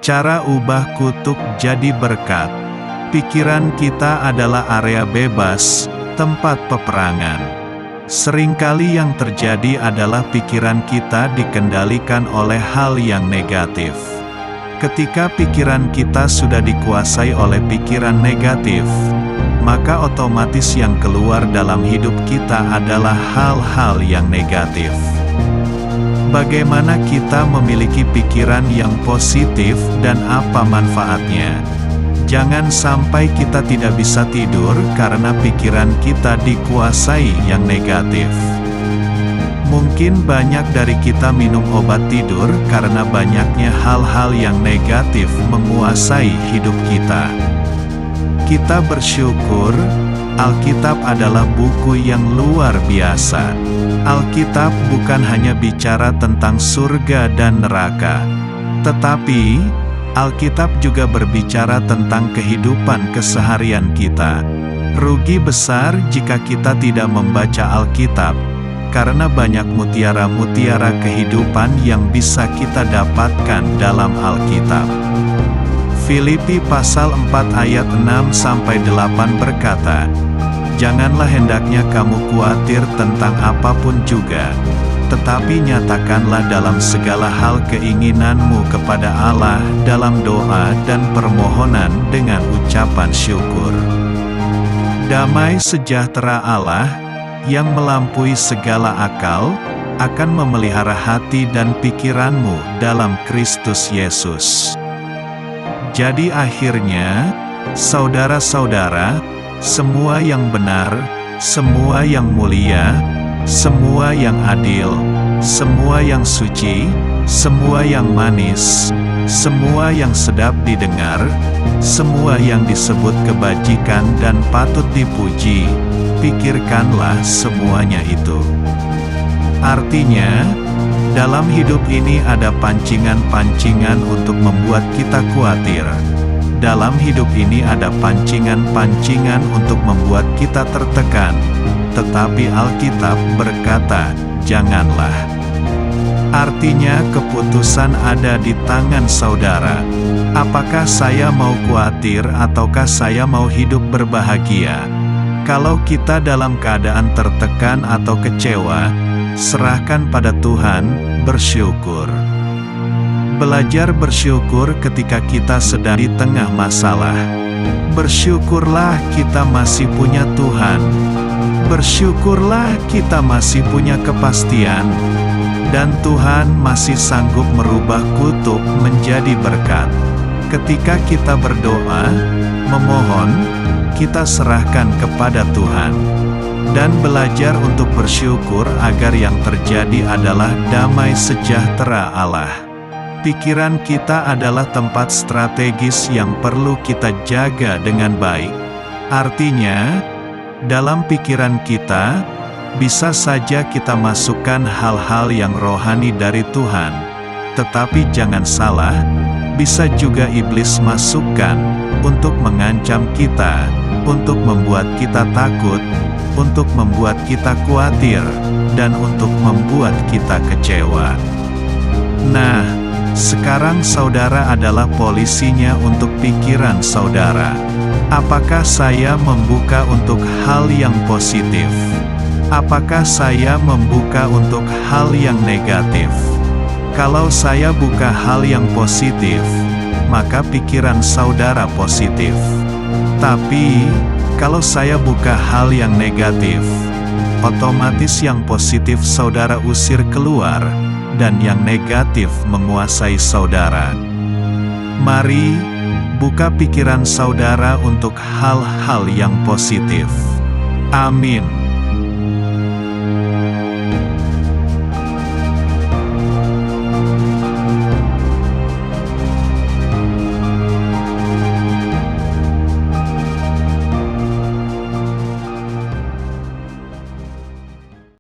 Cara ubah kutuk jadi berkat. Pikiran kita adalah area bebas, tempat peperangan. Seringkali yang terjadi adalah pikiran kita dikendalikan oleh hal yang negatif. Ketika pikiran kita sudah dikuasai oleh pikiran negatif, maka otomatis yang keluar dalam hidup kita adalah hal-hal yang negatif. Bagaimana kita memiliki pikiran yang positif dan apa manfaatnya? Jangan sampai kita tidak bisa tidur karena pikiran kita dikuasai yang negatif. Mungkin banyak dari kita minum obat tidur karena banyaknya hal-hal yang negatif menguasai hidup kita. Kita bersyukur, Alkitab adalah buku yang luar biasa. Alkitab bukan hanya bicara tentang surga dan neraka, tetapi Alkitab juga berbicara tentang kehidupan keseharian kita. Rugi besar jika kita tidak membaca Alkitab, karena banyak mutiara-mutiara kehidupan yang bisa kita dapatkan dalam Alkitab. Filipi pasal 4 ayat 6-8 berkata, "Janganlah hendaknya kamu khawatir tentang apapun juga, tetapi nyatakanlah dalam segala hal keinginanmu kepada Allah dalam doa dan permohonan dengan ucapan syukur. Damai sejahtera Allah, yang melampaui segala akal, akan memelihara hati dan pikiranmu dalam Kristus Yesus." Jadi akhirnya, saudara-saudara, semua yang benar, semua yang mulia, semua yang adil, semua yang suci, semua yang manis, semua yang sedap didengar, semua yang disebut kebajikan dan patut dipuji, pikirkanlah semuanya itu. Artinya, dalam hidup ini ada pancingan-pancingan untuk membuat kita khawatir. Dalam hidup ini ada pancingan-pancingan untuk membuat kita tertekan. Tetapi Alkitab berkata, janganlah. Artinya keputusan ada di tangan saudara. Apakah saya mau khawatir ataukah saya mau hidup berbahagia? Kalau kita dalam keadaan tertekan atau kecewa, serahkan pada Tuhan, bersyukur. Belajar bersyukur ketika kita sedang di tengah masalah. Bersyukurlah kita masih punya Tuhan. Bersyukurlah kita masih punya kepastian. Dan Tuhan masih sanggup merubah kutuk menjadi berkat. Ketika kita berdoa, memohon, kita serahkan kepada Tuhan. Dan belajar untuk bersyukur agar yang terjadi adalah damai sejahtera Allah. Pikiran kita adalah tempat strategis yang perlu kita jaga dengan baik. Artinya, dalam pikiran kita, bisa saja kita masukkan hal-hal yang rohani dari Tuhan. Tetapi jangan salah, bisa juga iblis masukkan untuk mengancam kita, untuk membuat kita takut, untuk membuat kita khawatir, dan untuk membuat kita kecewa. Nah, sekarang saudara adalah polisinya untuk pikiran saudara. Apakah saya membuka untuk hal yang positif? Apakah saya membuka untuk hal yang negatif? Kalau saya buka hal yang positif, maka pikiran saudara positif. Tapi, kalau saya buka hal yang negatif, otomatis yang positif saudara usir keluar, dan yang negatif menguasai saudara. Mari, buka pikiran saudara untuk hal-hal yang positif. Amin.